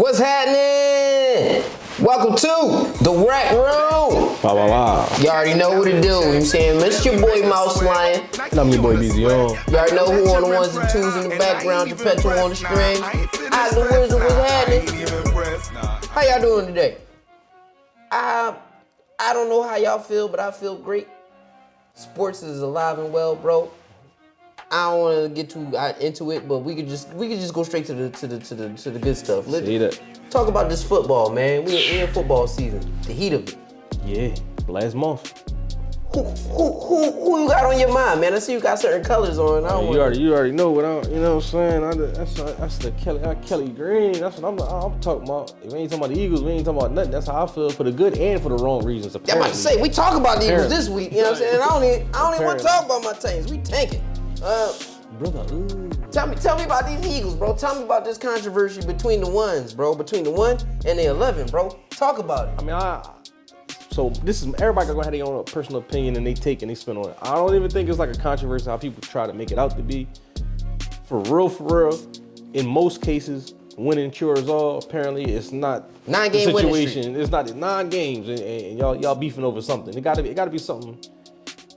What's happening? Welcome to the WreakRoom. Wow, wow, wow. You already know what to do. You know what I'm saying? It's your boy Mouse Lion. And I'm your boy BZO. You already know who on the ones and twos in the background, Geppetto on the strings. I the wizard, what's happening? How y'all doing today? I don't know how y'all feel, but I feel great. Sports is alive and well, bro. I don't want to get too into it, but we could just go straight to the good stuff. Let's talk about this football, man. We in football season, the heat of it. Yeah, last month. Who you got on your mind, man? I see you got certain colors on. You already know what you know what I'm saying. That's the Kelly Green. That's what I'm talking about. If we ain't talking about the Eagles, we ain't talking about nothing. That's how I feel, for the good and for the wrong reasons. I'm about to say, we talk about the Eagles this week. You know what I'm saying? I don't even want to talk about my teams. We tanking. Brother, Tell me about these Eagles, bro. Tell me about this controversy between the ones, bro. Between the 1 and the 11, bro. Talk about it. I mean, so this is, everybody gonna have their own personal opinion and they take and they spin on it. I don't even think it's like a controversy how people try to make it out to be. For real, in most cases, winning cures all. Apparently, it's not 9-game situation. It's not 9 games, and y'all beefing over something. It gotta be something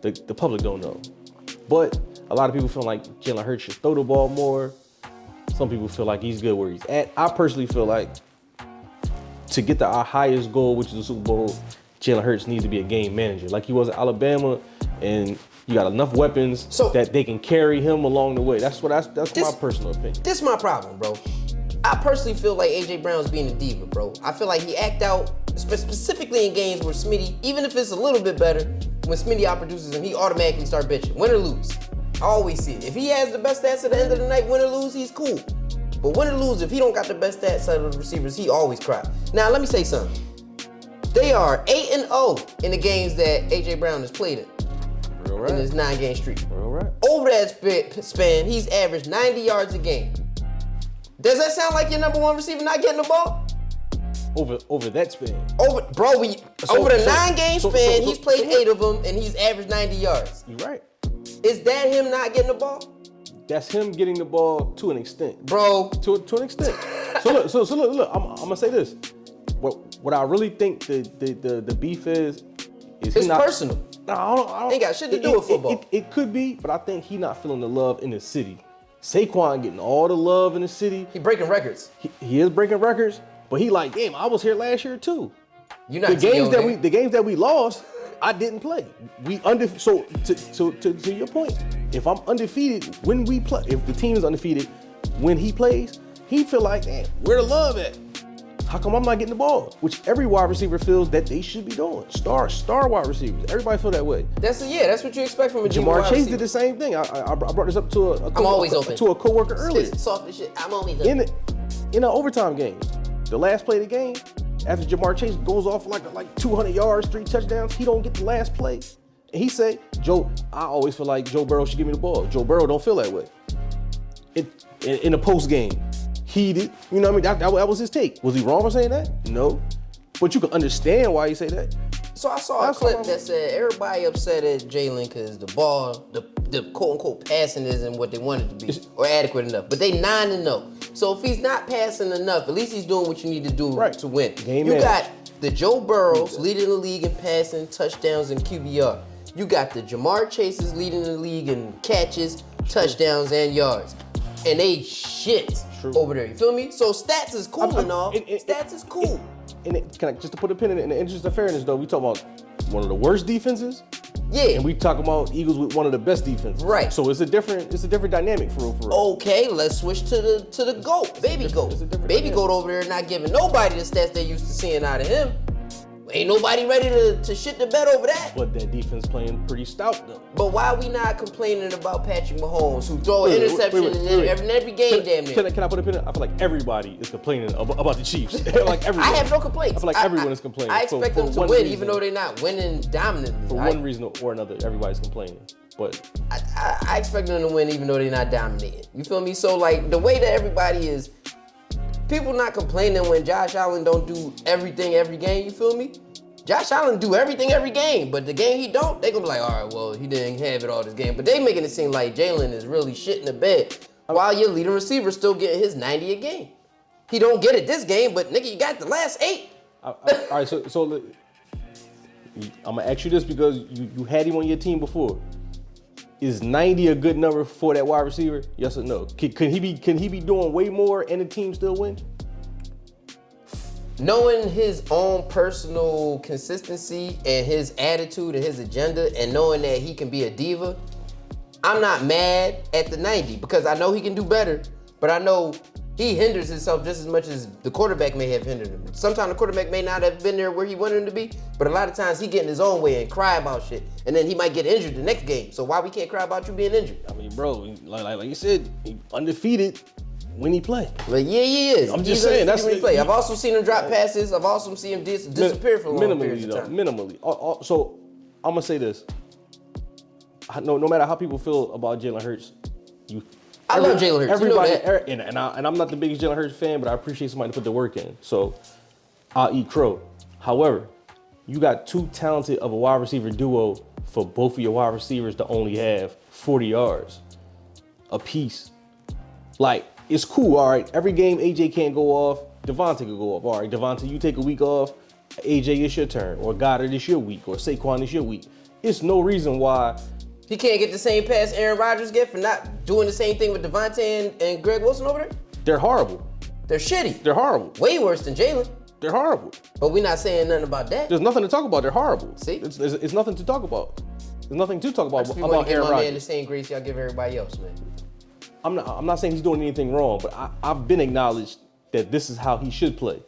the public don't know. But a lot of people feel like Jalen Hurts should throw the ball more. Some people feel like he's good where he's at. I personally feel like to get to our highest goal, which is the Super Bowl, Jalen Hurts needs to be a game manager like he was at Alabama, and you got enough weapons so that they can carry him along the way. That's my personal opinion. This is my problem, bro. I personally feel like AJ Brown's being a diva, bro. I feel like he act out, specifically in games where Smitty, even if it's a little bit better, when Smitty outproduces him, he automatically start bitching, win or lose. I always see it. If he has the best stats at the end of the night, win or lose, he's cool. But win or lose, if he don't got the best stats out of the receivers, he always cry. Now, let me say something. They are 8-0 in the games that AJ Brown has played in. Real right. In his 9-game streak. Real right. Over that span, he's averaged 90 yards a game. Does that sound like your number one receiver not getting the ball? Over that span. Over the 9-game span, he's played 8 of them, and he's averaged 90 yards. You're right. Is that him not getting the ball? That's him getting the ball to an extent, bro. To an extent. So look. I'm gonna say this. What I really think the beef is it's not personal. No, I don't. Ain't got shit to do with football. It could be, but I think he not feeling the love in the city. Saquon getting all the love in the city. He breaking records. He is breaking records, but he like, damn, I was here last year too. You're not the games that we lost, I didn't play. So to your point, if I'm undefeated when we play, if the team is undefeated when he plays, he feel like, damn, where the love at? How come I'm not getting the ball? Which every wide receiver feels that they should be doing. Star wide receivers. Everybody feel that way. That's what you expect from a Jamar Chase did the same thing. I brought this up to a coworker earlier. Soft as shit. I'm always open. In an overtime game, the last play of the game, after Jamar Chase goes off like 200 yards, 3 touchdowns, he don't get the last play. And he said, I always feel like Joe Burrow should give me the ball. Joe Burrow don't feel that way. In the post game, heated, you know what I mean? That was his take. Was he wrong for saying that? No. But you can understand why he say that. So I saw a clip that said everybody upset at Jalen because the ball, the quote-unquote passing isn't what they want it to be or adequate enough. But they 9-0. So if he's not passing enough, at least he's doing what you need to do to win. You got the Joe Burrows leading the league in passing, touchdowns, and QBR. You got the Jamar Chases leading the league in catches, touchdowns, and yards. And they shit over there. You feel me? So stats is cool and all. Stats is cool. Just to put a pin in the interest of fairness, though, we talk about one of the worst defenses. Yeah. And we talk about Eagles with one of the best defenses. Right. So it's a different dynamic for real. Okay, let's switch to the GOAT, baby GOAT. Baby GOAT over there not giving nobody the stats they used to seeing out of him. Ain't nobody ready to shit the bed over that. But that defense playing pretty stout though. But why are we not complaining about Patrick Mahomes, who throw an interception in every game damn near? Can I put a pin in? I feel like everybody is complaining about the Chiefs. Like everyone. I have no complaints. I feel like everyone is complaining. I expect them to win, even though they're not winning dominantly. For one reason or another, everybody's complaining. But I expect them to win, even though they're not dominating. You feel me? So like the way that everybody is. People not complaining when Josh Allen don't do everything every game, you feel me? Josh Allen do everything every game, but the game he don't, they gonna be like, all right, well, he didn't have it all this game. But they making it seem like Jalen is really shitting the bed while your leading receiver still getting his 90 a game. He don't get it this game, but nigga, you got the last 8. All right, so look, I'm gonna ask you this because you had him on your team before. Is 90 a good number for that wide receiver? Yes or no? Can he be doing way more and the team still win? Knowing his own personal consistency and his attitude and his agenda, and knowing that he can be a diva, I'm not mad at the 90 because I know he can do better, but I know he hinders himself just as much as the quarterback may have hindered him. Sometimes the quarterback may not have been there where he wanted him to be, but a lot of times he get in his own way and cry about shit, and then he might get injured the next game. So why we can't cry about you being injured? I mean, bro, like you said, he undefeated when he play. But yeah, he is. I'm just saying that's when he play. I've also seen him drop passes. I've also seen him disappear for long periods of time. Minimally. So I'm gonna say this. No matter how people feel about Jalen Hurts, I love Jalen Hurts. Everybody, you know that. and I'm not the biggest Jalen Hurts fan, but I appreciate somebody to put the work in. So I'll eat crow. However, you got too talented of a wide receiver duo for both of your wide receivers to only have 40 yards apiece. Like, it's cool, all right. Every game AJ can't go off, Devontae could go off. All right, Devontae, you take a week off, AJ, it's your turn. Or Goddard, it's your week. Or Saquon, it's your week. It's no reason why he can't get the same pass Aaron Rodgers get for not doing the same thing with Devontae and Greg Wilson over there? they're horrible. They're shitty. They're horrible. Way worse than Jalen. They're horrible. But we're not saying nothing about that. There's nothing to talk about. They're horrible. See? It's nothing to talk about. There's nothing to talk about We want to give Aaron my man Rodgers. the same grace y'all give everybody else, man. I'm not saying he's doing anything wrong, but I've been acknowledged that this is how he should play.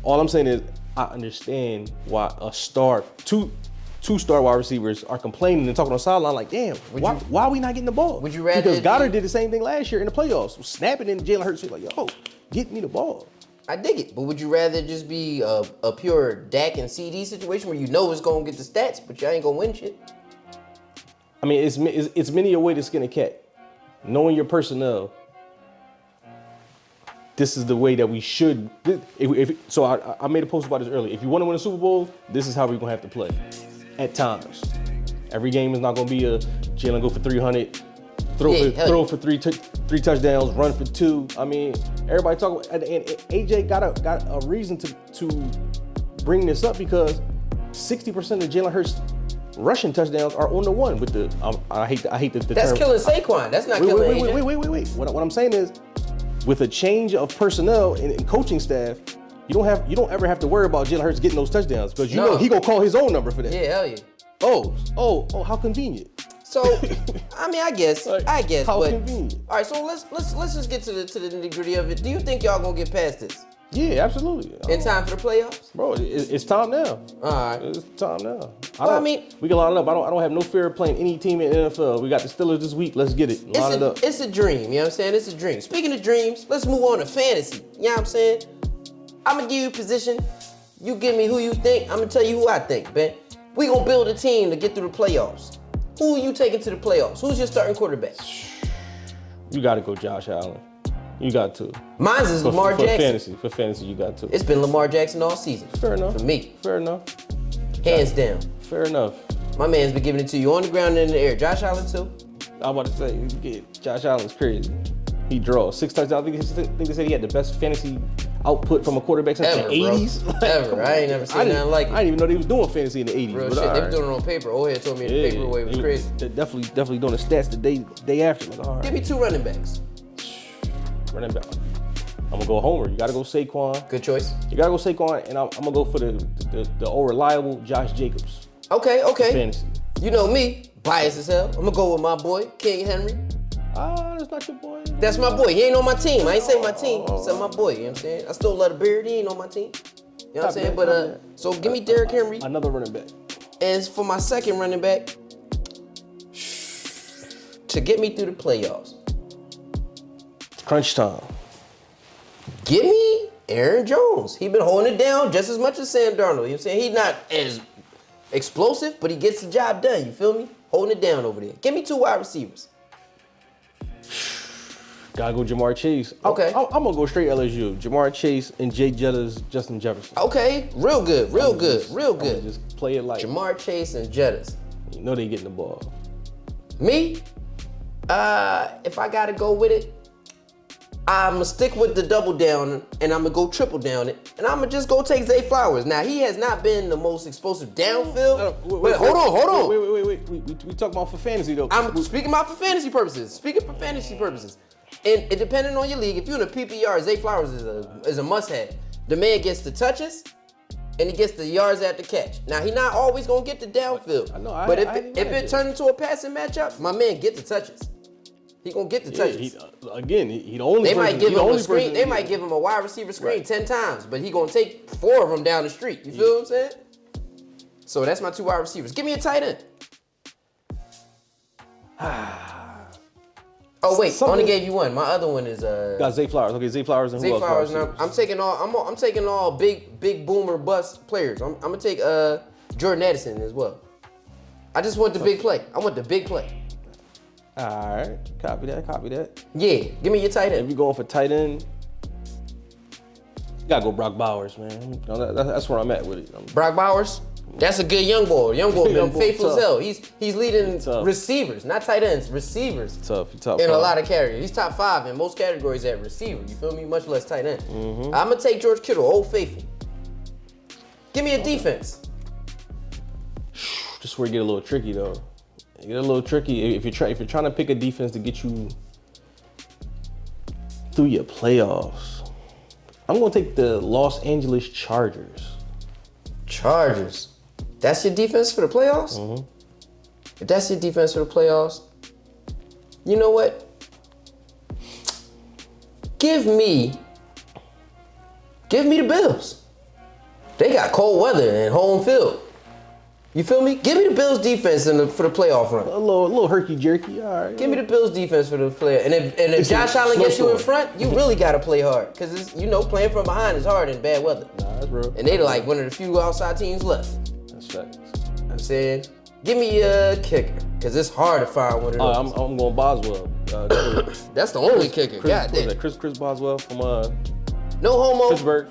All I'm saying is I understand why two star wide receivers are complaining and talking on the sideline like, damn, why are we not getting the ball? Would you rather Because Goddard did the same thing last year in the playoffs, snapping in Jalen Hurts like, yo, get me the ball. I dig it, but would you rather just be a pure Dak and CD situation where you know it's gonna get the stats, but you ain't gonna win shit? I mean, it's many a way to skin a cat. Knowing your personnel, this is the way that we should. So I made a post about this earlier. If you want to win a Super Bowl, this is how we're gonna have to play. At times, every game is not gonna be a Jalen go for 300, throw for three touchdowns, run for 2. I mean, everybody talk about, and AJ got a reason to bring this up because 60% of Jalen Hurts rushing touchdowns are on the one with the. I hate the That's term. killing Saquon. That's not killing AJ. Wait. What I'm saying is, with a change of personnel and coaching staff, you don't ever have to worry about Jalen Hurts getting those touchdowns because you know he gonna call his own number for that. Yeah, hell yeah. Oh, how convenient. So, I mean, I guess. How but, convenient. All right, so let's just get to the nitty-gritty of it. Do you think y'all gonna get past this Yeah, absolutely. in time for the playoffs? Bro, it's time now. All right. It's time now. We can line it up. I don't have no fear of playing any team in the NFL. We got the Steelers this week. Let's get it. Line it up. It's a dream. You know what I'm saying? It's a dream. Speaking of dreams, let's move on to fantasy. You know what I'm saying? I'm gonna give you a position. You give me who you think. I'm gonna tell you who I think, man. We gonna build a team to get through the playoffs. Who are you taking to the playoffs? Who's your starting quarterback? You got to go Josh Allen. You got to. Mine's is Lamar Jackson. For fantasy, you got to. It's been Lamar Jackson all season. Fair enough. For me. Fair enough. Hands down. Fair enough. My man's been giving it to you on the ground and in the air. Josh Allen too? I was about to say, Josh Allen's crazy. He draws 6 touchdowns. I think they said he had the best fantasy output from a quarterback since the 80s. Like, ever. I ain't never seen nothing like it. I didn't even know they was doing fantasy in the 80s. Real shit. They were doing it on paper. Old told me in the paper way it was crazy. They're definitely doing the stats the day after. Like, all right. Give me 2 running backs. Running back. I'm gonna go Homer. You gotta go Saquon. Good choice. You gotta go Saquon, and I'm gonna go for the old reliable Josh Jacobs. Okay. Fantasy. You know me, biased as hell. I'm gonna go with my boy, King Henry. That's not your boy. That's my boy. He ain't on my team. I ain't say my team. I said my boy. You know what I'm saying? I still love the beard. He ain't on my team. You know what I'm saying? But so give me Derrick Henry. Another running back. And for my second running back, to get me through the playoffs, Crunch time. give me Aaron Jones. He been holding it down just as much as Sam Darnold. You know what I'm saying? He's not as explosive, but he gets the job done. You feel me? Holding it down over there. Give me 2 wide receivers. Gotta go Jamar Chase. Okay. I'm gonna go straight LSU. Jamar Chase and Jay Jettas, Justin Jefferson. Okay, real good. Just play it like Jamar Chase and Jettas. you know they getting the ball. Me? If I gotta go with it, I'm going to stick with the double down, and I'm going to go triple down it, and I'm going to just go take Zay Flowers. Now, he has not been the most explosive downfield. Hold on. Wait. We talk about for fantasy, though. I'm speaking about for fantasy purposes. And it depending on your league, if you're in a PPR, Zay Flowers is a must-have. The man gets the touches, and he gets the yards after catch. Now, he's not always going to get the downfield. But if it turns into a passing matchup, my man get the touches. He gonna get the touches. He the only. They might give him a screen. They might give him a wide receiver screen 10 times, but he gonna take 4 of them down the street. You feel what I'm saying? So that's my 2 wide receivers. Give me a tight end. Oh wait, only gave you one. My other one is got Zay Flowers. Okay, Zay Flowers and who else? Zay Flowers. Now I'm taking all big boomer bust players. I'm gonna take Jordan Addison as well. I just want the big play. I want the big play. All right, copy that. Yeah, give me your tight end. If you're going for tight end, you gotta go Brock Bowers, man. That's where I'm at with it. Brock Bowers? That's a good young boy. Young boy been faithful as hell. He's leading receivers, not tight ends, receivers. Tough. In a lot of categories. He's top 5 in most categories at receiver. You feel me? Much less tight end. I'm gonna take George Kittle, Old Faithful. Give me a defense. Just where it get a little tricky though. It get a little tricky if you're trying to pick a defense to get you through your playoffs. I'm gonna take the Los Angeles Chargers. Chargers. That's your defense for the playoffs? If that's your defense for the playoffs, you know what? Give me the Bills. They got cold weather and home field. You feel me? Give me the Bills defense for the playoff run. A little herky-jerky, all right. Give me the Bills defense for the playoff. And if Josh Allen gets you in front, you really got to play hard. Because, playing from behind is hard in bad weather. Nah, that's real. And they like one of the few outside teams left. That's facts. I'm saying, give me a kicker. Because it's hard to find one of those. I'm going Boswell. That's the only kicker. God damn. Chris Boswell from no homo. Pittsburgh.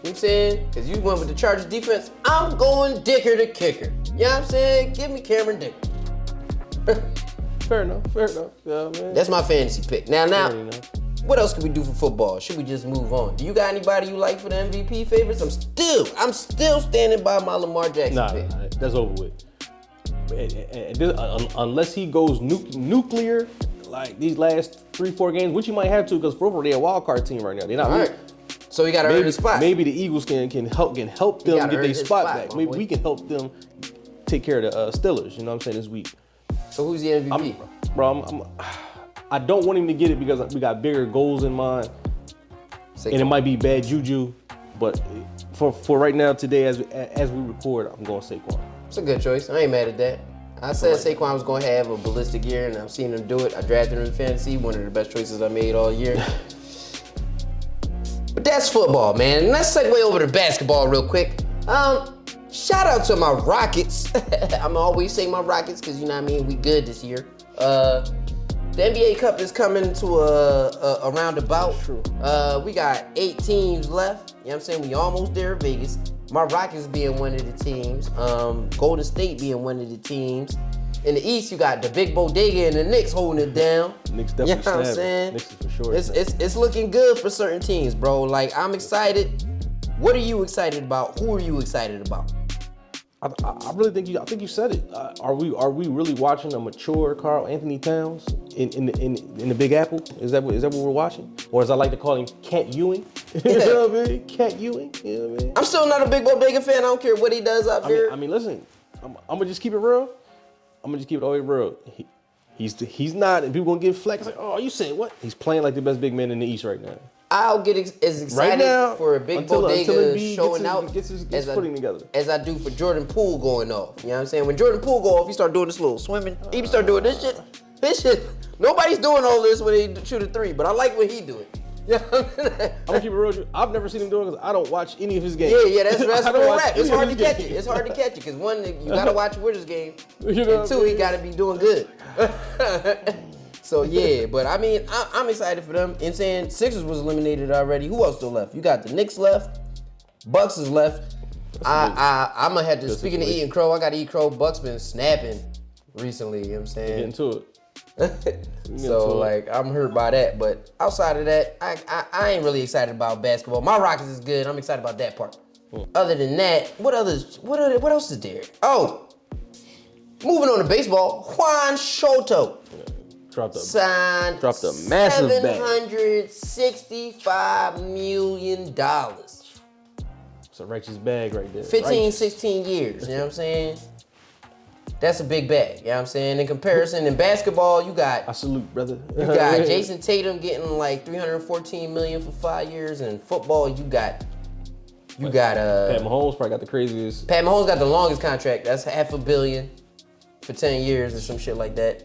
You know what I'm saying? Because you went with the Chargers defense. I'm going Dicker the kicker. You know what I'm saying? Give me Cameron Dicker. Fair enough. Yeah, man. That's my fantasy pick. Now, what else can we do for football? Should we just move on? Do you got anybody you like for the MVP favorites? I'm still standing by my Lamar Jackson pick. Nah, that's over with. Unless he goes nuclear like these last 3-4 games, which he might have to, because for overall they're a wild card team right now. They're not. All right. So he got to earn his spot. Maybe the Eagles can help them get their spot back. Maybe we can help them take care of the Steelers. You know what I'm saying, this week. So who's the MVP? I don't want him to get it because we got bigger goals in mind, and it might be bad juju. But for right now, today, as we record, I'm going Saquon. It's a good choice. I ain't mad at that. I said Saquon was going to have a ballistic year, and I've seen him do it. I drafted him in fantasy. One of the best choices I made all year. But that's football, man. Let's segue over to basketball real quick. Shout out to my Rockets. I'm always saying my Rockets because, you know what I mean, we good this year. The NBA Cup is coming to a roundabout. True. We got 8 teams left. You know what I'm saying? We almost there in Vegas. My Rockets being one of the teams. Golden State being one of the teams. In the East, you got the big bodega and the Knicks holding it down. Knicks definitely. You know what I'm saying? Knicks is for sure. It's looking good for certain teams, bro. Like, I'm excited. What are you excited about? Who are you excited about? I really think I think you said it. Are we really watching a mature Karl Anthony Towns in the Big Apple? Is that what we're watching? Or as I like to call him, Cat Ewing? You know what I mean? Cat Ewing. You know what I mean? I'm still not a big bodega fan. I don't care what he does out there. I mean, listen. I'm gonna just keep it real. I'm gonna just keep it all the way real. He's not, and people gonna get flack. It's like, oh, you said what? He's playing like the best big man in the East right now. I'll get as excited right now, for a big bodega showing gets his footing together as I do for Jordan Poole going off. You know what I'm saying? When Jordan Poole go off, he start doing this little swimming. He start doing this shit. Nobody's doing all this when they shoot a 3, but I like when he do it. Yeah, I'm gonna keep it real. I've never seen him do it because I don't watch any of his games. Yeah, that's real rap. It's hard to catch it. It's hard to catch it because one, you gotta watch Wizards game, you know, and 2, he gotta be doing good. So yeah, but I mean, I'm excited for them. And saying Sixers was eliminated already. Who else still left? You got the Knicks left, Bucks is left. I'm gonna have to. Speaking of eating crow, I gotta eat crow. Bucks been snapping recently. You know what I'm saying? Get into it. So like I'm hurt by that, but outside of that, I ain't really excited about basketball. My Rockets is good. I'm excited about that part. Other than that, what else is there? Oh, moving on to baseball, Juan Soto Dropped a massive bag. $765 million. It's a righteous bag right there. 15, 16 years, you know what I'm saying? That's a big bag, you know what I'm saying? In comparison, in basketball, you got... I salute, brother. You got Jason Tatum getting like $314 million for 5 years, and in football, you got Pat Mahomes probably got the craziest. Pat Mahomes got the longest contract. That's $500 million for 10 years or some shit like that.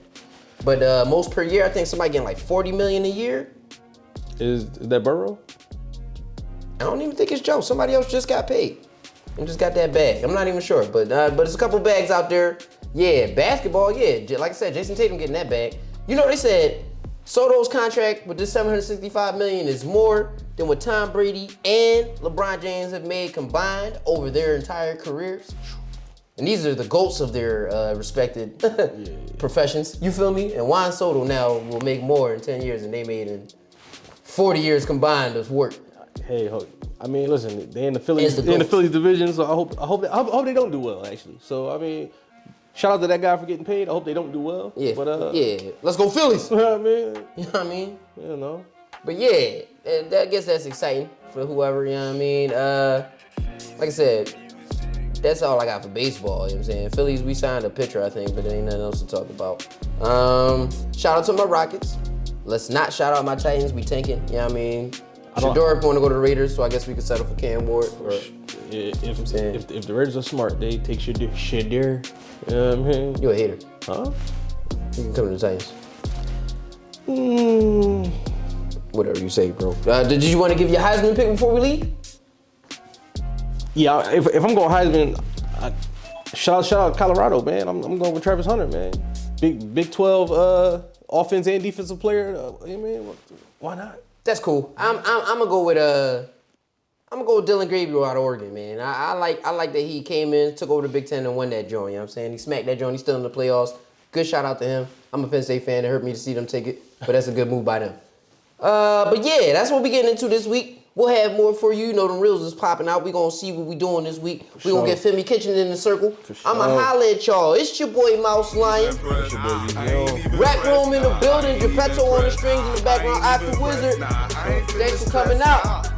But most per year, I think somebody getting like $40 million a year. Is that Burrow? I don't even think it's Joe. Somebody else just got paid and just got that bag. I'm not even sure, but there's a couple bags out there. Yeah, basketball, yeah. Like I said, Jason Tatum getting that bag. You know, they said Soto's contract with this $765 million is more than what Tom Brady and LeBron James have made combined over their entire careers. And these are the GOATs of their respected professions. You feel me? And Juan Soto now will make more in 10 years than they made in 40 years combined of work. Hey, I mean, listen, they're in the Phillies division, so I hope they don't do well, actually. So I mean, shout out to that guy for getting paid. I hope they don't do well. Yeah, but yeah, let's go Phillies. You know what I mean? You know what I mean? You know. But yeah, I guess that's exciting for whoever. You know what I mean? Like I said, that's all I got for baseball. You know what I'm saying? Phillies, we signed a pitcher, I think, but there ain't nothing else to talk about. Shout out to my Rockets. Let's not shout out my Titans. We tanking. You know what I mean? Shador want to go to the Raiders, so I guess we could settle for Cam Ward. If the Raiders are smart, they take Shador. You know what I mean? You a hater. Huh? You can come to the Titans. Whatever you say, bro. Did you want to give your Heisman pick before we leave? Yeah, if I'm going Heisman, shout out Colorado, man. I'm going with Travis Hunter, man. Big 12 offense and defensive player. Man, why not? That's cool. I'm gonna go with Dylan Gabriel out of Oregon, man. I like that he came in, took over the Big Ten and won that joint. You know what I'm saying? He smacked that joint. He's still in the playoffs. Good shout out to him. I'm a Penn State fan. It hurt me to see them take it, but that's a good move by them. But yeah, that's what we getting into this week. We'll have more for you. You know, them reels is popping out. We gonna see what we doing this week. We gonna get Femi Kitchen in the circle. I'ma holla at y'all. It's your boy Mouse Lion. WreakRoom in the building. Geppetto on the strings in the background. After Wizard. Thanks for coming out.